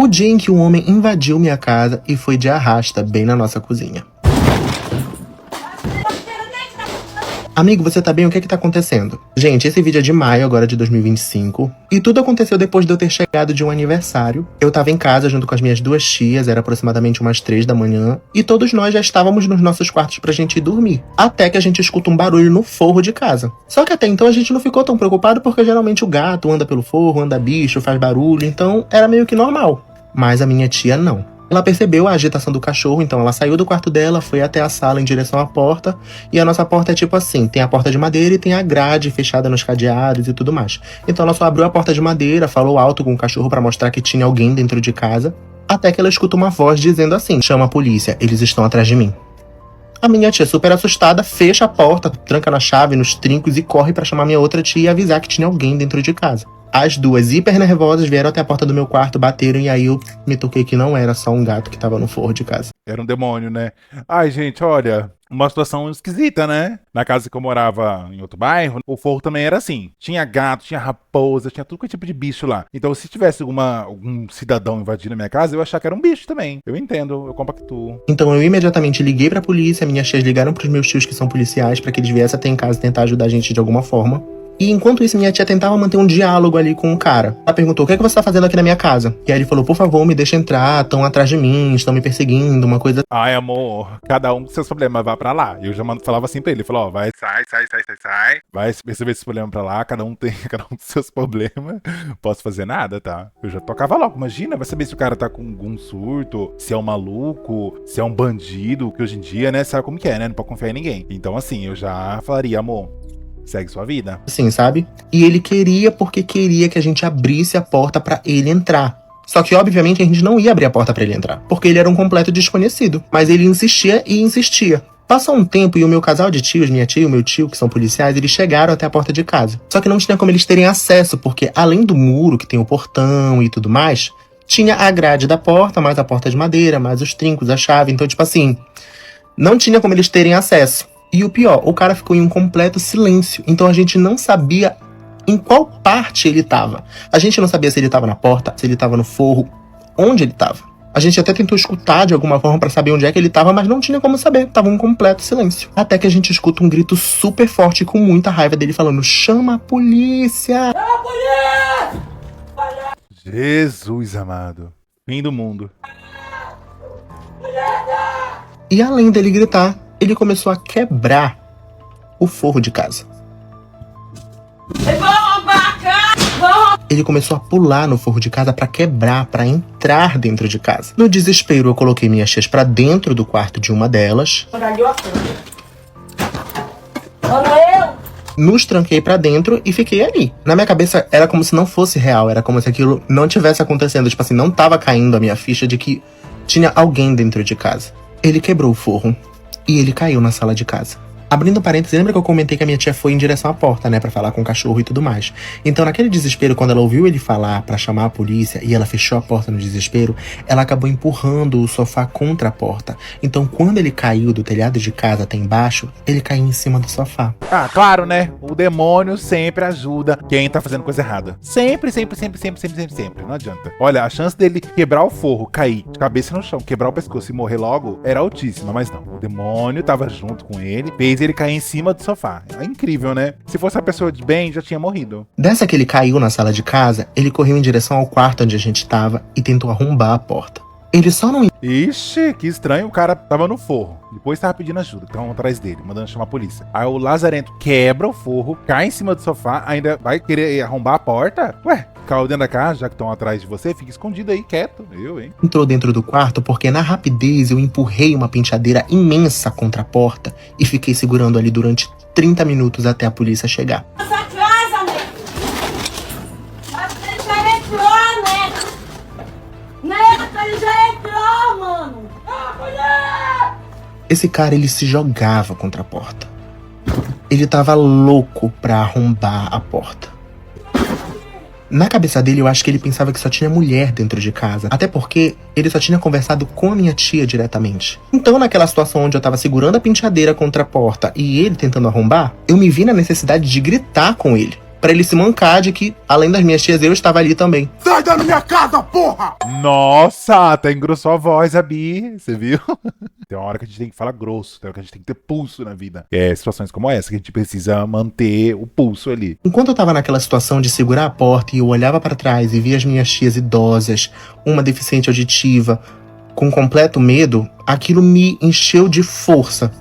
O dia em que um homem invadiu minha casa e foi de arrasta bem na nossa cozinha. Amigo, você tá bem? O que tá acontecendo? Gente, esse vídeo é de maio agora de 2025. E tudo aconteceu depois de eu ter chegado de um aniversário. Eu tava em casa junto com as minhas duas tias, era aproximadamente umas 3 da manhã. E todos nós já estávamos nos nossos quartos pra gente ir dormir. Até que a gente escuta um barulho no forro de casa. Só que até então a gente não ficou tão preocupado porque geralmente o gato anda pelo forro, anda bicho, faz barulho. Então era meio que normal. Mas a minha tia não. Ela percebeu a agitação do cachorro, então ela saiu do quarto dela, foi até a sala em direção à porta. E a nossa porta é tipo assim, tem a porta de madeira e tem a grade fechada nos cadeados e tudo mais. Então ela só abriu a porta de madeira, falou alto com o cachorro pra mostrar que tinha alguém dentro de casa. Até que ela escuta uma voz dizendo assim: chama a polícia, eles estão atrás de mim. A minha tia, super assustada, fecha a porta, tranca na chave, nos trincos e corre pra chamar minha outra tia e avisar que tinha alguém dentro de casa. As duas, hiper nervosas, vieram até a porta do meu quarto, bateram e aí eu me toquei que não era só um gato que tava no forro de casa. Era um demônio, né? Ai, gente, olha, uma situação esquisita, né? Na casa que eu morava em outro bairro, o forro também era assim. Tinha gato, tinha raposa, tinha tudo que tipo de bicho lá. Então, se tivesse algum cidadão invadindo a minha casa, eu ia achar que era um bicho também. Eu entendo, eu compactuo. Então eu imediatamente liguei pra polícia, minhas tias ligaram pros meus tios que são policiais pra que eles viessem até em casa tentar ajudar a gente de alguma forma. E enquanto isso, minha tia tentava manter um diálogo ali com o cara. Ela perguntou: o que é que você tá fazendo aqui na minha casa? E aí ele falou: por favor, me deixa entrar, estão atrás de mim, estão me perseguindo, uma coisa. Ai, amor, cada um com seus problemas, vai pra lá. Eu já falava assim pra ele, falou: ó, vai, sai. Vai resolver esse problema pra lá, cada um com seus problemas. Posso fazer nada, tá? Eu já tocava logo, imagina, vai saber se o cara tá com algum surto, se é um maluco, se é um bandido, que hoje em dia, né, sabe como que é, né? Não pode confiar em ninguém. Então, assim, eu já falaria: amor, segue sua vida. Assim, sabe? E ele queria porque queria que a gente abrisse a porta pra ele entrar. Só que, obviamente, a gente não ia abrir a porta pra ele entrar, porque ele era um completo desconhecido. Mas ele insistia e insistia. Passou um tempo e o meu casal de tios, minha tia e o meu tio, que são policiais, eles chegaram até a porta de casa. Só que não tinha como eles terem acesso, porque além do muro, que tem o portão e tudo mais, tinha a grade da porta, mais a porta de madeira, mais os trincos, a chave. Então, tipo assim, não tinha como eles terem acesso. E o pior, o cara ficou em um completo silêncio. Então a gente não sabia em qual parte ele tava. A gente não sabia se ele tava na porta, se ele tava no forro, onde ele tava. A gente até tentou escutar de alguma forma pra saber onde é que ele tava, mas não tinha como saber. Tava um completo silêncio. Até que a gente escuta um grito super forte com muita raiva dele falando: chama a polícia! Chama a polícia! Jesus amado. Fim do mundo. E além dele gritar, ele começou a quebrar o forro de casa. Ele começou a pular no forro de casa pra quebrar, pra entrar dentro de casa. No desespero, eu coloquei minhas tias pra dentro do quarto de uma delas. Nos tranquei pra dentro e fiquei ali. Na minha cabeça, era como se não fosse real. Era como se aquilo não tivesse acontecendo. Tipo assim, não tava caindo a minha ficha de que tinha alguém dentro de casa. Ele quebrou o forro. E ele caiu na sala de casa. Abrindo parênteses, lembra que eu comentei que a minha tia foi em direção à porta, né? Pra falar com o cachorro e tudo mais. Então, naquele desespero, quando ela ouviu ele falar pra chamar a polícia e ela fechou a porta no desespero, ela acabou empurrando o sofá contra a porta. Então, quando ele caiu do telhado de casa até embaixo, ele caiu em cima do sofá. Ah, claro, né? O demônio sempre ajuda quem tá fazendo coisa errada. Sempre. Não adianta. Olha, a chance dele quebrar o forro, cair de cabeça no chão, quebrar o pescoço e morrer logo era altíssima, mas não. O demônio tava junto com ele, fez ele cair em cima do sofá. É incrível, né? Se fosse uma pessoa de bem, já tinha morrido. Dessa que ele caiu na sala de casa, ele correu em direção ao quarto onde a gente tava e tentou arrombar a porta. Ele só não... Ixi, que estranho, o cara tava no forro. Depois tava pedindo ajuda, estavam atrás dele, mandando chamar a polícia. Aí o lazarento quebra o forro, cai em cima do sofá, ainda vai querer arrombar a porta? Ué, caiu dentro da casa, já que estão atrás de você, fica escondido aí, quieto. Hein? Entrou dentro do quarto porque na rapidez eu empurrei uma penteadeira imensa contra a porta e fiquei segurando ali durante 30 minutos até a polícia chegar. Essa casa, né? Ele já entrou, né? Neto, ele já entrou, mano. Ah, mulher! Esse cara, ele se jogava contra a porta. Ele tava louco pra arrombar a porta. Na cabeça dele, eu acho que ele pensava que só tinha mulher dentro de casa. Até porque ele só tinha conversado com a minha tia diretamente. Então, naquela situação onde eu tava segurando a penteadeira contra a porta e ele tentando arrombar, eu me vi na necessidade de gritar com ele. pra ele se mancar de que, além das minhas tias, eu estava ali também. Sai da minha casa, porra! Nossa, até engrossou a voz, a Bi. Você viu? Tem uma hora que a gente tem que falar grosso, tem uma hora que a gente tem que ter pulso na vida. É situações como essa que a gente precisa manter o pulso ali. Enquanto eu tava naquela situação de segurar a porta e eu olhava pra trás e via as minhas tias idosas, uma deficiente auditiva, com completo medo, aquilo me encheu de força,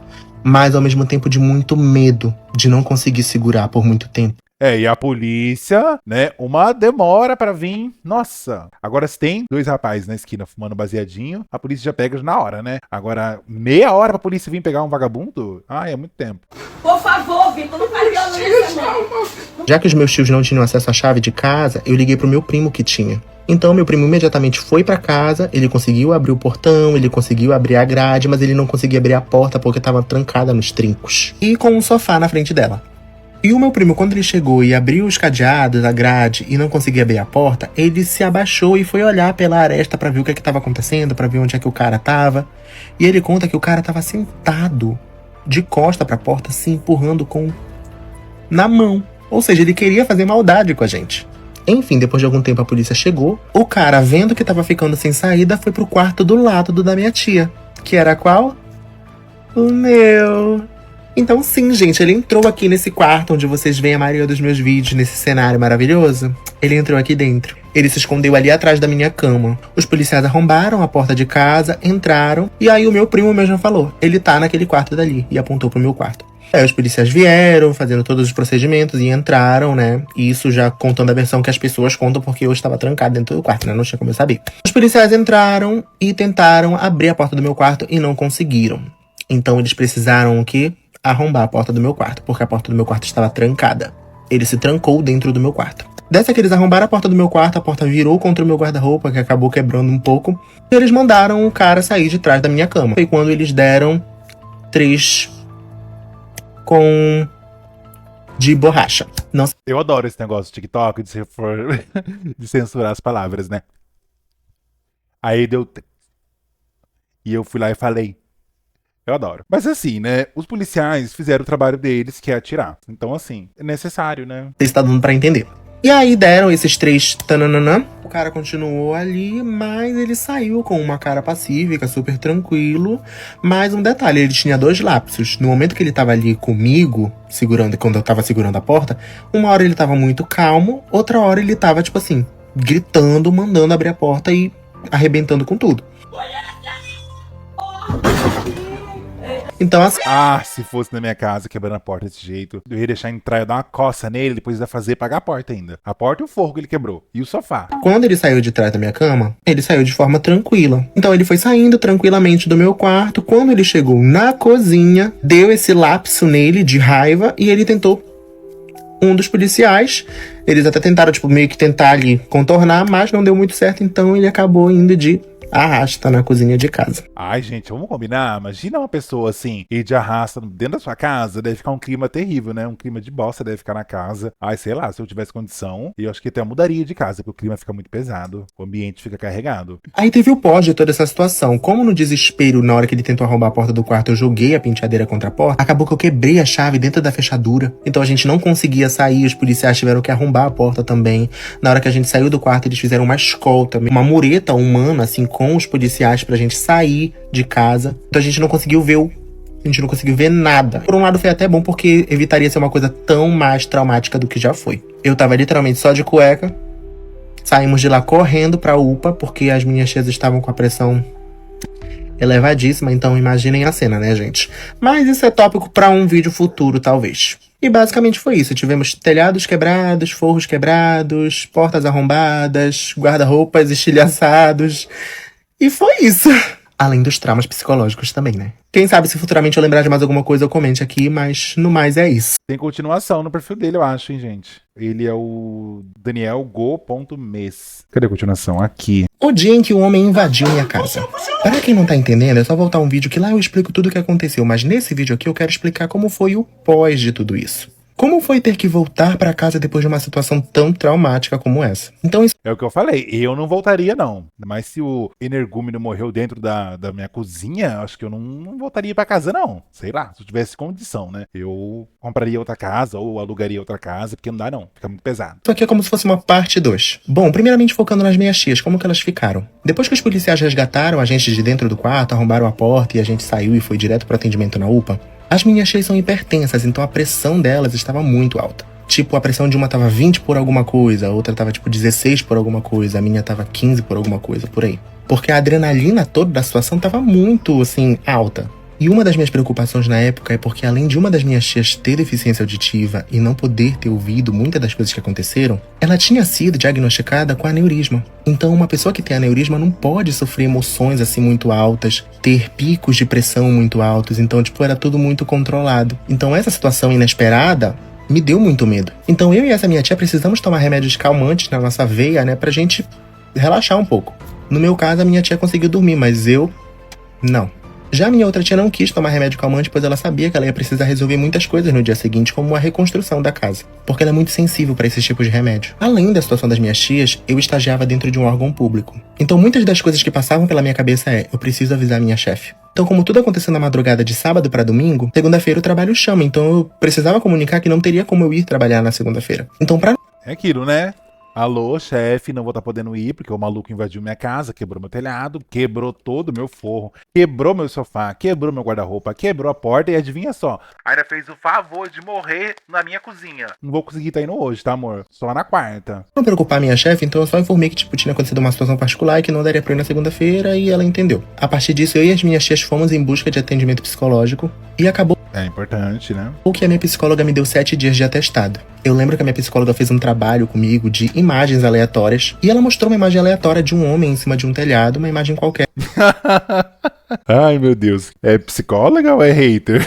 mas ao mesmo tempo de muito medo de não conseguir segurar por muito tempo. E a polícia, né, uma demora pra vir. Nossa, agora se tem 2 rapazes na esquina fumando baseadinho, a polícia já pega na hora, né? Agora, meia hora pra polícia vir pegar um vagabundo? É muito tempo. Por favor, Vitor, não faz violência, não. Já que os meus tios não tinham acesso à chave de casa, eu liguei pro meu primo que tinha. Então meu primo imediatamente foi pra casa, ele conseguiu abrir o portão, ele conseguiu abrir a grade, mas ele não conseguia abrir a porta porque estava trancada nos trincos. E com um sofá na frente dela. E o meu primo, quando ele chegou e abriu os cadeados da grade e não conseguia abrir a porta, ele se abaixou e foi olhar pela aresta pra ver o que estava acontecendo, pra ver onde é que o cara tava. E ele conta que o cara tava sentado, de costa pra porta, se empurrando na mão. Ou seja, ele queria fazer maldade com a gente. Enfim, depois de algum tempo a polícia chegou. O cara, vendo que tava ficando sem saída, foi pro quarto do lado do da minha tia. Que era qual? O meu. Então sim, gente, ele entrou aqui nesse quarto onde vocês veem a maioria dos meus vídeos, nesse cenário maravilhoso. Ele entrou aqui dentro. Ele se escondeu ali atrás da minha cama. Os policiais arrombaram a porta de casa, entraram, e aí o meu primo mesmo falou, ele tá naquele quarto dali, e apontou pro meu quarto. Aí os policiais vieram, fazendo todos os procedimentos, e entraram, né? E isso já contando a versão que as pessoas contam, porque eu estava trancado dentro do quarto, né? Não tinha como eu saber. Os policiais entraram e tentaram abrir a porta do meu quarto e não conseguiram. Então eles precisaram o quê? Arrombar a porta do meu quarto, porque a porta do meu quarto estava trancada. Ele se trancou dentro do meu quarto. Dessa que eles arrombaram a porta do meu quarto, a porta virou contra o meu guarda-roupa, que acabou quebrando um pouco. E eles mandaram o cara sair de trás da minha cama. Foi quando eles deram 3 de borracha. Nossa. Eu adoro esse negócio do TikTok de censurar as palavras, né? Aí deu... E eu fui lá e falei... Eu adoro. Mas assim, né? Os policiais fizeram o trabalho deles, que é atirar. Então, assim, é necessário, né? Está dando pra entender. E aí deram esses 3 tananana. O cara continuou ali, mas ele saiu com uma cara pacífica, super tranquilo. Mas um detalhe, ele tinha 2 lapsos. No momento que ele tava ali comigo, quando eu tava segurando a porta, uma hora ele tava muito calmo, outra hora ele tava, tipo assim, gritando, mandando abrir a porta e arrebentando com tudo. Então, assim, se fosse na minha casa quebrando a porta desse jeito, eu ia deixar entrar, eu dar uma coça nele, depois ia fazer pagar a porta ainda. A porta e o forro que ele quebrou. E o sofá. Quando ele saiu de trás da minha cama, ele saiu de forma tranquila. Então ele foi saindo tranquilamente do meu quarto. Quando ele chegou na cozinha, deu esse lapso nele de raiva e ele tentou um dos policiais. Eles até tentaram, meio que tentar ali contornar, mas não deu muito certo. Então ele acabou indo de arrasta na cozinha de casa. Ai, gente, vamos combinar? Imagina uma pessoa assim, ir de arrasta dentro da sua casa, deve ficar um clima terrível, né? Um clima de bosta deve ficar na casa. Ai, sei lá, se eu tivesse condição, eu acho que até mudaria de casa, porque o clima fica muito pesado, o ambiente fica carregado. Aí teve o pós de toda essa situação. Como no desespero, na hora que ele tentou arrombar a porta do quarto, eu joguei a penteadeira contra a porta, acabou que eu quebrei a chave dentro da fechadura. Então a gente não conseguia sair, os policiais tiveram que arrombar a porta também. Na hora que a gente saiu do quarto, eles fizeram uma escolta, uma mureta humana, assim, com os policiais pra gente sair de casa. Então a gente não conseguiu ver nada. Por um lado foi até bom porque evitaria ser uma coisa tão mais traumática do que já foi. Eu tava literalmente só de cueca. Saímos de lá correndo pra UPA porque as minhas tias estavam com a pressão elevadíssima, então imaginem a cena, né, gente? Mas isso é tópico pra um vídeo futuro, talvez. E basicamente foi isso. Tivemos telhados quebrados, forros quebrados, portas arrombadas, guarda-roupas estilhaçados. E foi isso. Além dos traumas psicológicos também, né? Quem sabe se futuramente eu lembrar de mais alguma coisa, eu comente aqui, mas no mais é isso. Tem continuação no perfil dele, eu acho, hein, gente? Ele é o danielgo.mes. Cadê a continuação? Aqui. O dia em que o homem invadiu minha casa. Para quem não tá entendendo, é só voltar um vídeo que lá eu explico tudo o que aconteceu, mas nesse vídeo aqui eu quero explicar como foi o pós de tudo isso. Como foi ter que voltar pra casa depois de uma situação tão traumática como essa? Então isso É o que eu falei, eu não voltaria não. Mas se o energúmeno morreu dentro da minha cozinha, acho que eu não voltaria pra casa não. Sei lá, se eu tivesse condição, né? Eu compraria outra casa ou alugaria outra casa, porque não dá não, fica muito pesado. aqui é como se fosse uma parte 2. Bom, primeiramente focando nas minhas tias, como que elas ficaram? Depois que os policiais resgataram a gente de dentro do quarto, arrombaram a porta e a gente saiu e foi direto pro atendimento na UPA, as minhas tias são hipertensas, então a pressão delas estava muito alta. Tipo, a pressão de uma tava 20 por alguma coisa, a outra tava tipo 16 por alguma coisa, a minha tava 15 por alguma coisa, por aí. Porque a adrenalina toda da situação tava muito, assim, alta. E uma das minhas preocupações na época é porque, além de uma das minhas tias ter deficiência auditiva e não poder ter ouvido muitas das coisas que aconteceram, ela tinha sido diagnosticada com aneurisma. Então, uma pessoa que tem aneurisma não pode sofrer emoções assim muito altas, ter picos de pressão muito altos, então, tipo, era tudo muito controlado. Então, essa situação inesperada me deu muito medo. Então, eu e essa minha tia precisamos tomar remédios calmantes na nossa veia, né, pra gente relaxar um pouco. No meu caso, a minha tia conseguiu dormir, mas eu não. Já a minha outra tia não quis tomar remédio calmante, pois ela sabia que ela ia precisar resolver muitas coisas no dia seguinte, como a reconstrução da casa, porque ela é muito sensível para esses tipos de remédio. Além da situação das minhas tias, eu estagiava dentro de um órgão público. Então muitas das coisas que passavam pela minha cabeça eu preciso avisar minha chefe. Então, como tudo aconteceu na madrugada de sábado para domingo, segunda-feira o trabalho chama, então eu precisava comunicar que não teria como eu ir trabalhar na segunda-feira. Então, pra É aquilo, né? Alô, chefe, não vou estar podendo ir porque o maluco invadiu minha casa, quebrou meu telhado, quebrou todo o meu forro, quebrou meu sofá, quebrou meu guarda-roupa, quebrou a porta e adivinha só, ainda fez o favor de morrer na minha cozinha. Não vou conseguir estar indo hoje, tá, amor? Só na quarta. não preocupar minha chefe, então eu só informei que tipo, tinha acontecido uma situação particular e que não daria pra ir na segunda-feira e ela entendeu. A partir disso, eu e as minhas tias fomos em busca de atendimento psicológico e acabou É importante, né? que a minha psicóloga me deu 7 dias de atestado. Eu lembro que a minha psicóloga fez um trabalho comigo de imagens aleatórias e ela mostrou uma imagem aleatória de um homem em cima de um telhado, uma imagem qualquer. Ai, meu Deus. É psicóloga ou é hater?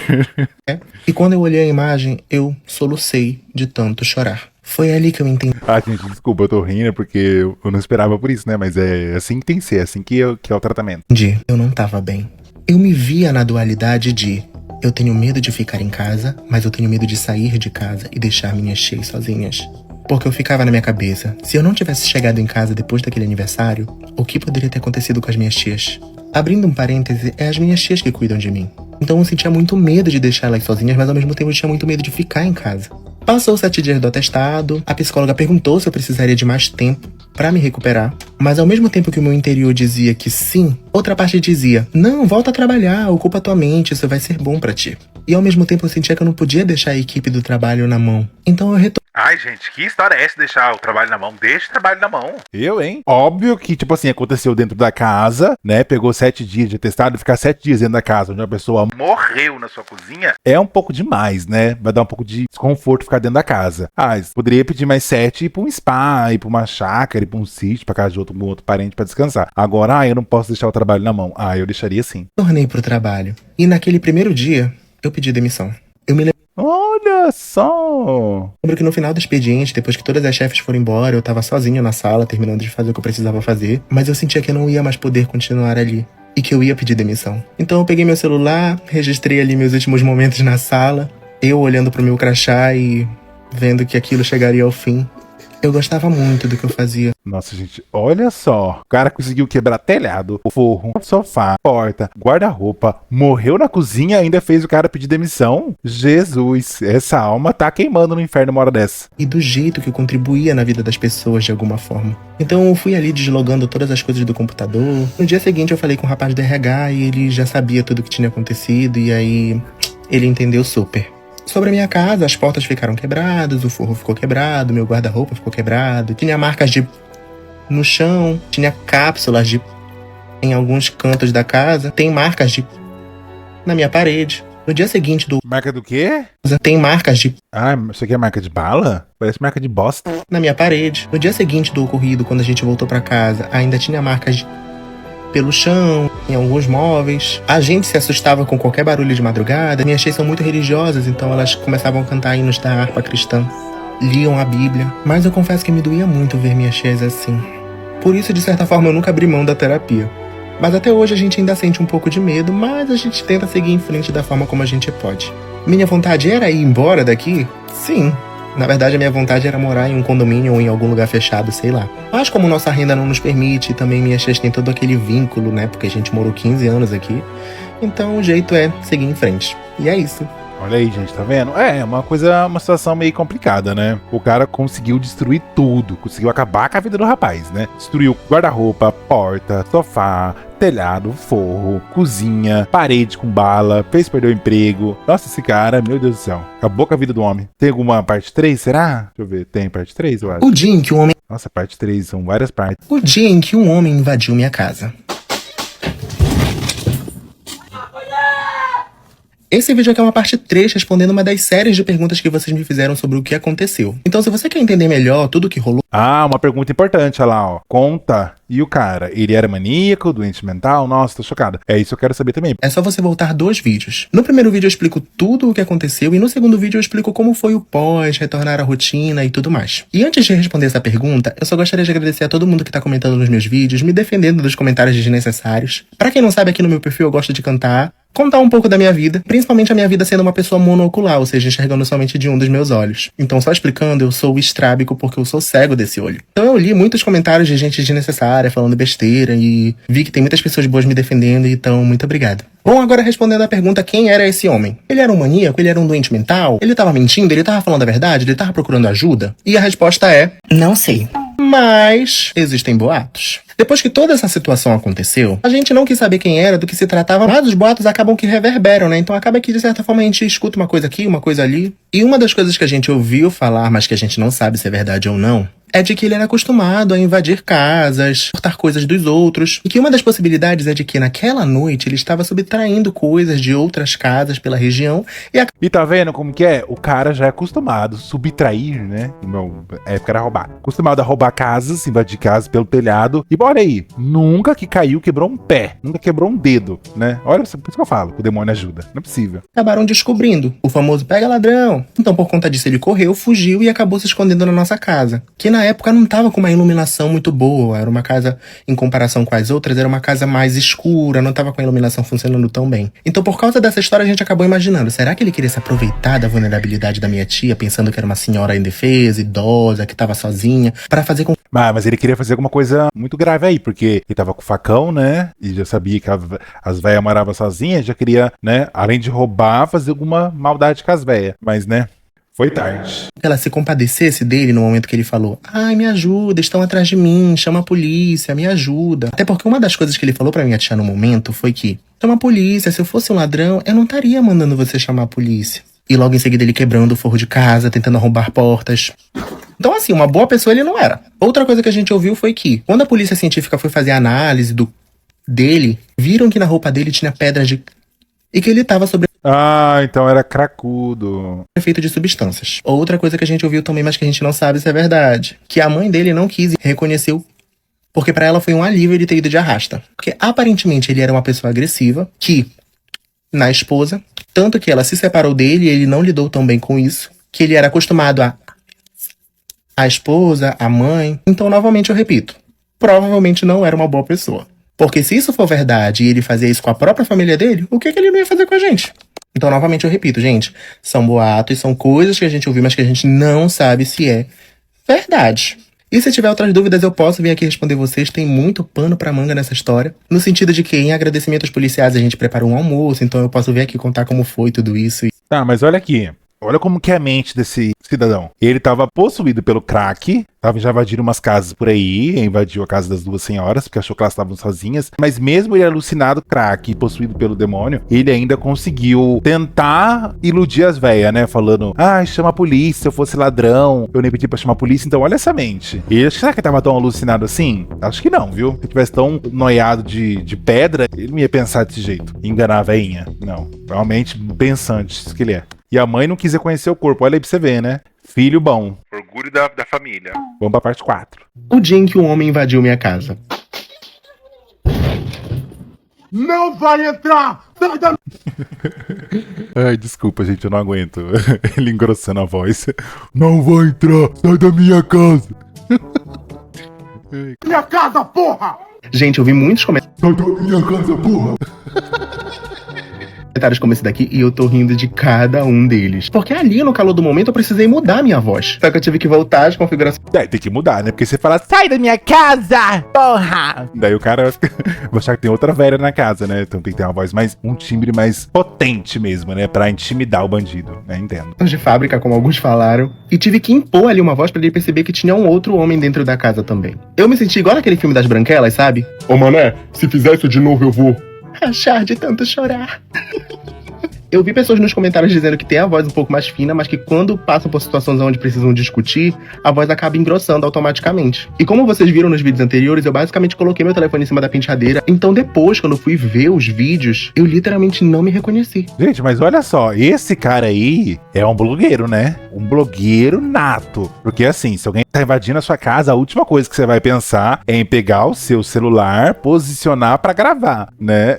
E quando eu olhei a imagem, eu solucei de tanto chorar. Foi ali que eu entendi. Ah, gente, desculpa, eu tô rindo porque eu não esperava por isso, né? Mas é assim que tem que ser, é assim que é o tratamento. Eu não tava bem. Eu me via na dualidade de eu tenho medo de ficar em casa, mas eu tenho medo de sair de casa e deixar minhas tias sozinhas. Porque eu ficava na minha cabeça, se eu não tivesse chegado em casa depois daquele aniversário, o que poderia ter acontecido com as minhas tias? Abrindo um parêntese, é as minhas tias que cuidam de mim. Então eu sentia muito medo de deixar elas sozinhas, mas ao mesmo tempo eu tinha muito medo de ficar em casa. Passou 7 dias do atestado, a psicóloga perguntou se eu precisaria de mais tempo pra me recuperar, mas ao mesmo tempo que o meu interior dizia que sim, outra parte dizia, não, volta a trabalhar, ocupa tua mente, isso vai ser bom pra ti. E ao mesmo tempo eu sentia que eu não podia deixar a equipe do trabalho na mão. Então eu retornei. Ai, gente, que história é essa de deixar o trabalho na mão? Deixa o trabalho na mão. Eu, hein? Óbvio que, tipo assim, aconteceu dentro da casa, né? Pegou 7 dias de atestado e ficar 7 dias dentro da casa onde uma pessoa morreu na sua cozinha é um pouco demais, né? Vai dar um pouco de desconforto ficar dentro da casa. Ah, poderia pedir mais 7 e ir pra um spa, ir pra uma chácara, ir pra um sítio, pra casa de um outro parente pra descansar. Agora, eu não posso deixar o trabalho na mão. Eu deixaria sim. Tornei pro trabalho. E naquele primeiro dia, eu pedi demissão. Eu me Olha só! lembro que no final do expediente, depois que todas as chefes foram embora, eu tava sozinho na sala, terminando de fazer o que eu precisava fazer, mas eu sentia que eu não ia mais poder continuar ali. E que eu ia pedir demissão. Então eu peguei meu celular, registrei ali meus últimos momentos na sala, eu olhando pro meu crachá e vendo que aquilo chegaria ao fim. Eu gostava muito do que eu fazia. Nossa, gente, olha só. O cara conseguiu quebrar telhado, forro, sofá, porta, guarda-roupa, morreu na cozinha e ainda fez o cara pedir demissão. Jesus, essa alma tá queimando no inferno uma hora dessa. E do jeito que eu contribuía na vida das pessoas de alguma forma. Então eu fui ali deslogando todas as coisas do computador. No dia seguinte eu falei com o rapaz do RH e ele já sabia tudo o que tinha acontecido e aí ele entendeu super. Sobre a minha casa, as portas ficaram quebradas, o forro ficou quebrado, meu guarda-roupa ficou quebrado, tinha marcas de no chão, tinha cápsulas de em alguns cantos da casa, tem marcas de na minha parede. No dia seguinte Marca do quê? tem marcas de Isso aqui é marca de bala? Parece marca de bosta. na minha parede. No dia seguinte do ocorrido, quando a gente voltou pra casa, ainda tinha marcas de pelo chão, em alguns móveis. A gente se assustava com qualquer barulho de madrugada. Minhas tias são muito religiosas, então elas começavam a cantar hinos da harpa cristã. Liam a Bíblia. Mas eu confesso que me doía muito ver minhas tias assim. Por isso, de certa forma, eu nunca abri mão da terapia. Mas até hoje a gente ainda sente um pouco de medo, mas a gente tenta seguir em frente da forma como a gente pode. Minha vontade era ir embora daqui Sim. Na verdade, a minha vontade era morar em um condomínio ou em algum lugar fechado, sei lá. Mas como nossa renda não nos permite, e também minha tia tem todo aquele vínculo, né? Porque a gente morou 15 anos aqui. Então o jeito é seguir em frente. E é isso. Olha aí, gente, tá vendo? É uma situação meio complicada, né? O cara conseguiu destruir tudo, conseguiu acabar com a vida do rapaz, né? Destruiu guarda-roupa, porta, sofá, telhado, forro, cozinha, parede com bala, fez perder o emprego. Nossa, esse cara, meu Deus do céu, acabou com a vida do homem. Tem alguma parte 3, será? Deixa eu ver, tem parte 3, eu acho. O dia em que um homem... Nossa, parte 3, são várias partes. O dia em que um homem invadiu minha casa. Esse vídeo aqui é uma parte 3 respondendo uma das séries de perguntas que vocês me fizeram sobre o que aconteceu. Então se você quer entender melhor tudo o que rolou... Ah, uma pergunta importante, olha lá, ó. Conta. E o cara, ele era maníaco, doente mental? Nossa, tô chocada. É isso que eu quero saber também. É só você voltar 2 vídeos. No primeiro vídeo eu explico tudo o que aconteceu e no segundo vídeo eu explico como foi o pós, retornar à rotina e tudo mais. E antes de responder essa pergunta, eu só gostaria de agradecer a todo mundo que tá comentando nos meus vídeos, me defendendo dos comentários desnecessários. Pra quem não sabe, aqui no meu perfil eu gosto de cantar, contar um pouco da minha vida, principalmente a minha vida sendo uma pessoa monocular, ou seja, enxergando somente de um dos meus olhos. Então, só explicando, eu sou estrábico porque eu sou cego desse olho. Então eu li muitos comentários de gente desnecessária, falando besteira, e vi que tem muitas pessoas boas me defendendo, então muito obrigado. Bom, agora respondendo a pergunta, quem era esse homem? Ele era um maníaco? Ele era um doente mental? Ele tava mentindo? Ele tava falando a verdade? Ele tava procurando ajuda? E a resposta é... não sei. Mas existem boatos. Depois que toda essa situação aconteceu, a gente não quis saber quem era, do que se tratava, mas os boatos acabam que reverberam, né? Então acaba que, de certa forma, a gente escuta uma coisa aqui, uma coisa ali. E uma das coisas que a gente ouviu falar, mas que a gente não sabe se é verdade ou não, é de que ele era acostumado a invadir casas, furtar coisas dos outros, e que uma das possibilidades é de que naquela noite ele estava subtraindo coisas de outras casas pela região E tá vendo como que é? O cara já é acostumado a subtrair, né? Não, época era roubar. Acostumado a roubar casas, invadir casas pelo telhado. E bora aí, nunca que caiu, quebrou um pé, nunca quebrou um dedo, né? Olha, por isso que eu falo, o demônio ajuda. Não é possível. acabaram descobrindo o famoso pega ladrão. Então por conta disso ele correu, fugiu e acabou se escondendo na nossa casa, que na época não tava com uma iluminação muito boa, era uma casa, em comparação com as outras, era uma casa mais escura, não tava com a iluminação funcionando tão bem. Então por causa dessa história a gente acabou imaginando, será que ele queria se aproveitar da vulnerabilidade da minha tia, pensando que era uma senhora indefesa, idosa, que tava sozinha, pra fazer com... Mas ele queria fazer alguma coisa muito grave aí, porque ele tava com o facão, né? E já sabia que as velhas moravam sozinhas, já queria, né? Além de roubar, fazer alguma maldade com as velhas. Mas, né? Foi tarde. ela se compadecesse dele no momento que ele falou: ai, me ajuda, estão atrás de mim, chama a polícia, me ajuda. Até porque uma das coisas que ele falou pra minha tia no momento foi que: chama a polícia, se eu fosse um ladrão, eu não estaria mandando você chamar a polícia. E logo em seguida ele quebrando o forro de casa, tentando arrombar portas. Então assim, uma boa pessoa ele não era. Outra coisa que a gente ouviu foi que, quando a polícia científica foi fazer a análise dele, viram que na roupa dele tinha pedras de... e que ele tava sobre... Ah, então era cracudo. Feito de substâncias. Outra coisa que a gente ouviu também, mas que a gente não sabe se é verdade, que a mãe dele não quis e reconheceu, porque pra ela foi um alívio ele ter ido de arrasta. Porque aparentemente ele era uma pessoa agressiva, que, na esposa, tanto que ela se separou dele e ele não lidou tão bem com isso, que ele era acostumado a esposa, a mãe. Então, novamente, eu repito, provavelmente não era uma boa pessoa. Porque se isso for verdade e ele fazia isso com a própria família dele, o que ele não ia fazer com a gente? Então, novamente, eu repito, gente, são boatos, são coisas que a gente ouviu, mas que a gente não sabe se é verdade. E se tiver outras dúvidas, eu posso vir aqui responder vocês. Tem muito pano pra manga nessa história. No sentido de que, em agradecimento aos policiais, a gente preparou um almoço, então eu posso vir aqui contar como foi tudo isso. Tá, mas olha aqui. Olha como que é a mente desse cidadão. Ele tava possuído pelo crack, já invadindo umas casas por aí, invadiu a casa das duas senhoras, porque achou que elas estavam sozinhas, mas mesmo ele alucinado crack e possuído pelo demônio, ele ainda conseguiu tentar iludir as velhas, né, falando: ah, chama a polícia, se eu fosse ladrão, eu nem pedi pra chamar a polícia. Então olha essa mente. E será que ele tava tão alucinado assim? Acho que não, viu? Se ele tivesse tão noiado de pedra, ele não ia pensar desse jeito, enganar a velhinha. Não, realmente pensante isso que ele é. E a mãe não quis reconhecer o corpo. Olha aí pra você ver, né? Filho bom. Orgulho da família. Vamos pra parte 4. O dia em que um homem invadiu minha casa. Não vai entrar! Sai da... Ai, desculpa, gente, eu não aguento. Ele engrossando a voz. Não vai entrar! Sai da minha casa! minha casa, porra! Gente, eu vi muitos comentários Sai da minha casa, porra! comentários como esse daqui e eu tô rindo de cada um deles. Porque ali, no calor do momento, eu precisei mudar a minha voz. Só que eu tive que voltar às configurações. Tem que mudar, né? Porque você fala, sai da minha casa, porra! Daí o cara vai vai achar que tem outra velha na casa, né? Então tem que ter uma voz mais, um timbre mais potente mesmo, né? Pra intimidar o bandido, né? Entendo. De fábrica, como alguns falaram. E tive que impor ali uma voz pra ele perceber que tinha um outro homem dentro da casa também. Eu me senti igual naquele filme das Branquelas, sabe? Ô mané, se fizer isso de novo eu vou. Rachar de tanto chorar. Eu vi pessoas nos comentários dizendo que tem a voz um pouco mais fina, mas que quando passam por situações onde precisam discutir, a voz acaba engrossando automaticamente. E como vocês viram nos vídeos anteriores, eu basicamente coloquei meu telefone em cima da penteadeira. Então depois, quando eu fui ver os vídeos, eu literalmente não me reconheci. Gente, mas olha só, esse cara aí é um blogueiro, né? Um blogueiro nato. Porque assim, se alguém tá invadindo a sua casa, a última coisa que você vai pensar é em pegar o seu celular, posicionar pra gravar, né?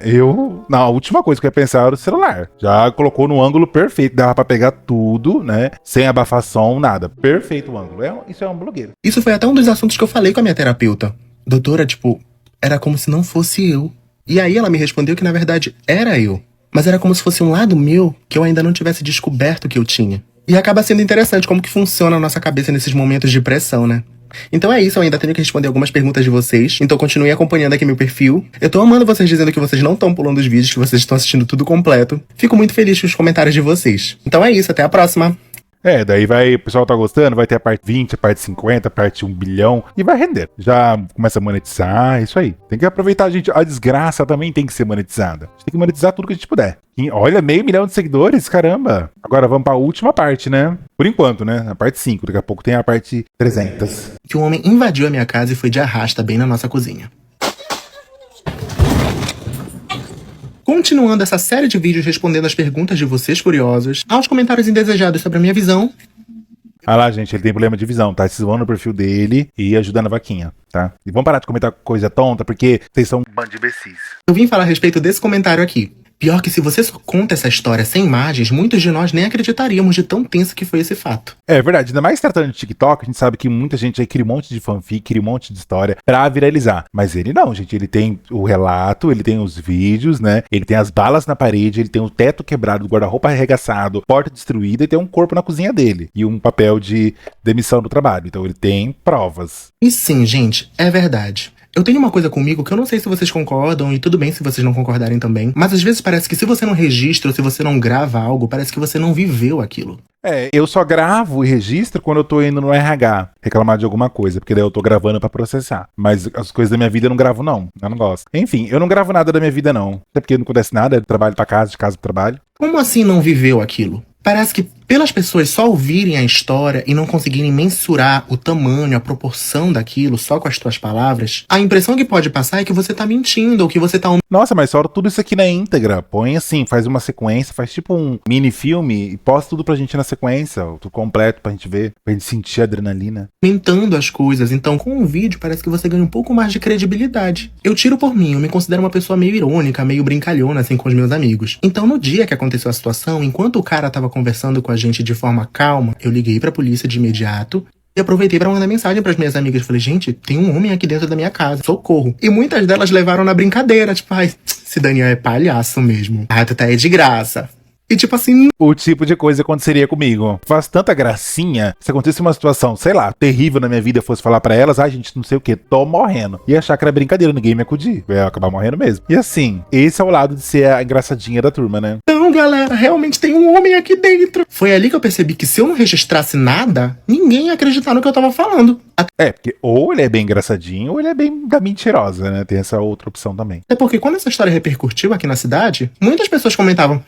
Não, a última coisa que eu ia pensar era o celular. Já colocou no ângulo perfeito, dava pra pegar tudo, né? Sem abafação, nada. Perfeito o ângulo. Isso é um blogueiro. Isso foi até um dos assuntos que eu falei com a minha terapeuta. Doutora, era como se não fosse eu. E aí ela me respondeu que na verdade era eu. Mas era como se fosse um lado meu que eu ainda não tivesse descoberto que eu tinha. E acaba sendo interessante como que funciona a nossa cabeça nesses momentos de pressão, né? Então é isso, eu ainda tenho que responder algumas perguntas de vocês. Então continue acompanhando aqui meu perfil. Eu tô amando vocês dizendo que vocês não estão pulando os vídeos, que vocês estão assistindo tudo completo. Fico muito feliz com os comentários de vocês. Então é isso, até a próxima! Daí o pessoal tá gostando, vai ter a parte 20, a parte 50, a parte 1 bilhão e vai render. Já começa a monetizar, é isso aí. Tem que aproveitar, gente. A desgraça também tem que ser monetizada. A gente tem que monetizar tudo que a gente puder. E olha, 500 mil de seguidores, caramba. Agora vamos pra última parte, né? Por enquanto, né? A parte 5, daqui a pouco tem a parte 300. Que um homem invadiu a minha casa e foi de arrasta bem na nossa cozinha. Continuando essa série de vídeos respondendo as perguntas de vocês curiosos, aos comentários indesejados sobre a minha visão. Ah lá, gente, ele tem problema de visão, tá? Vocês vão no perfil dele e ajudando a vaquinha, tá? E vamos parar de comentar coisa tonta, porque vocês são um bando de imbecis. Eu vim falar a respeito desse comentário aqui. Pior que se você só conta essa história sem imagens, muitos de nós nem acreditaríamos de tão tenso que foi esse fato. É verdade, ainda mais tratando de TikTok, a gente sabe que muita gente aí cria um monte de fanfic, cria um monte de história pra viralizar. Mas ele não, gente, ele tem o relato, ele tem os vídeos, né? Ele tem as balas na parede, ele tem o teto quebrado, o guarda-roupa arregaçado, porta destruída e tem um corpo na cozinha dele. E um papel de demissão do trabalho. Então ele tem provas. E sim, gente, é verdade. Eu tenho uma coisa comigo que eu não sei se vocês concordam, e tudo bem se vocês não concordarem também, mas às vezes parece que se você não registra ou se você não grava algo, parece que você não viveu aquilo. Eu só gravo e registro quando eu tô indo no RH reclamar de alguma coisa, porque daí eu tô gravando pra processar. Mas as coisas da minha vida eu não gravo, não. Eu não gosto. Enfim, eu não gravo nada da minha vida, não. Até porque não acontece nada, de trabalho pra casa, de casa pro trabalho. Como assim não viveu aquilo? Parece que pelas pessoas só ouvirem a história e não conseguirem mensurar o tamanho, a proporção daquilo só com as tuas palavras, a impressão que pode passar é que você tá mentindo ou que você tá... Nossa, mas solta tudo isso aqui na íntegra. Põe assim, faz uma sequência, faz tipo um mini filme e posta tudo pra gente na sequência, tudo completo pra gente ver, pra gente sentir a adrenalina. Aumentando as coisas, então com um vídeo parece que você ganha um pouco mais de credibilidade. Eu tiro por mim, eu me considero uma pessoa meio irônica, meio brincalhona assim com os meus amigos. Então no dia que aconteceu a situação, enquanto o cara tava conversando com a gente de forma calma, eu liguei pra polícia de imediato e aproveitei pra mandar mensagem pras minhas amigas. Falei, gente, tem um homem aqui dentro da minha casa, socorro. E muitas delas levaram na brincadeira, tipo, ai, esse Daniel é palhaço mesmo. Ah, tu tá aí de graça. E tipo assim... O tipo de coisa aconteceria comigo. Faz tanta gracinha. Se acontecesse uma situação, sei lá, terrível na minha vida, eu fosse falar pra elas, ai gente, não sei o que, tô morrendo. E achar que era brincadeira, ninguém me acudir. Eu ia acabar morrendo mesmo. E assim, esse é o lado de ser a engraçadinha da turma, né? Então, galera, realmente tem um homem aqui dentro. Foi ali que eu percebi que se eu não registrasse nada, ninguém ia acreditar no que eu tava falando. Porque ou ele é bem engraçadinho ou ele é bem da mentirosa, né? Tem essa outra opção também. Até porque quando essa história repercutiu aqui na cidade, muitas pessoas comentavam,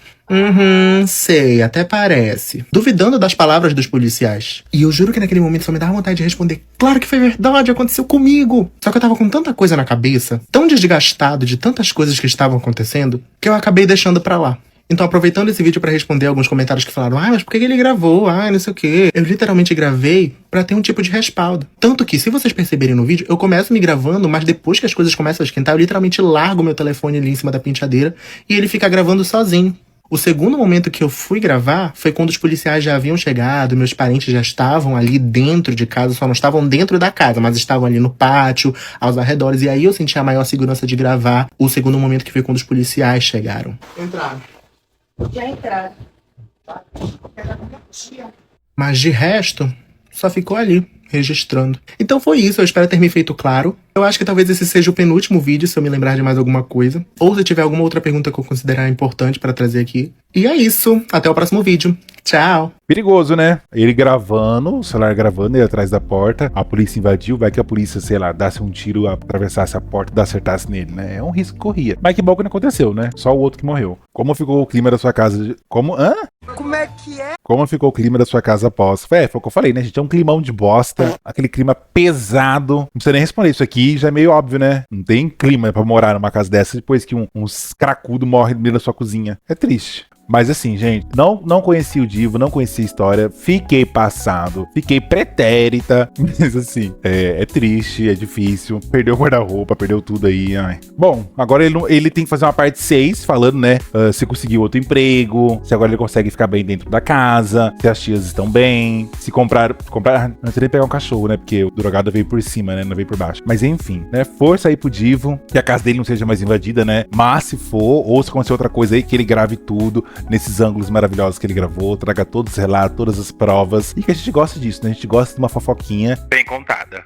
sei, até parece, duvidando das palavras dos policiais. E eu juro que naquele momento só me dava vontade de responder, claro que foi verdade, aconteceu comigo. Só que eu tava com tanta coisa na cabeça, tão desgastado de tantas coisas que estavam acontecendo, que eu acabei deixando pra lá. Então, aproveitando esse vídeo pra responder alguns comentários que falaram, mas por que ele gravou? Não sei o quê. Eu literalmente gravei pra ter um tipo de respaldo. Tanto que, se vocês perceberem no vídeo, eu começo me gravando, mas depois que as coisas começam a esquentar, eu literalmente largo meu telefone ali em cima da penteadeira e ele fica gravando sozinho. O segundo momento que eu fui gravar foi quando os policiais já haviam chegado, meus parentes já estavam ali dentro de casa, só não estavam dentro da casa, mas estavam ali no pátio, aos arredores, e aí eu senti a maior segurança de gravar o segundo momento que foi quando os policiais chegaram. Entraram. Já entraram. Mas de resto, só ficou ali, registrando. Então foi isso, eu espero ter me feito claro. Eu acho que talvez esse seja o penúltimo vídeo, se eu me lembrar de mais alguma coisa. Ou se tiver alguma outra pergunta que eu considerar importante pra trazer aqui. E é isso, até o próximo vídeo. Tchau! Perigoso, né? Ele gravando, o celular gravando, ele atrás da porta, a polícia invadiu, vai que a polícia, sei lá, desse um tiro, atravessasse a porta e acertasse nele, né? É um risco que corria. Mas que bom que não aconteceu, né? Só o outro que morreu. Como ficou o clima da sua casa? Como? Hã? Como é que é? Como ficou o clima da sua casa após? Foi o que eu falei, né, gente? É um climão de bosta, aquele clima pesado. Não precisa nem responder isso aqui, já é meio óbvio, né? Não tem clima pra morar numa casa dessa depois que uns cracudos morrem no meio da sua cozinha. É triste. Mas assim, gente, não conheci o Divo, não conheci a história, fiquei passado, fiquei pretérita, mas assim, é triste, é difícil, perdeu o guarda-roupa, perdeu tudo aí, ai. Bom, agora ele tem que fazer uma parte 6, falando, né, se conseguiu outro emprego, se agora ele consegue ficar bem dentro da casa, se as tias estão bem, se comprar, não sei nem pegar um cachorro, né, porque o drogado veio por cima, né, não veio por baixo. Mas enfim, né, força aí pro Divo, que a casa dele não seja mais invadida, né, mas se for, ou se acontecer outra coisa aí, que ele grave tudo, nesses ângulos maravilhosos que ele gravou, traga todos os relatos, todas as provas, e que a gente gosta disso, né? A gente gosta de uma fofoquinha bem contada.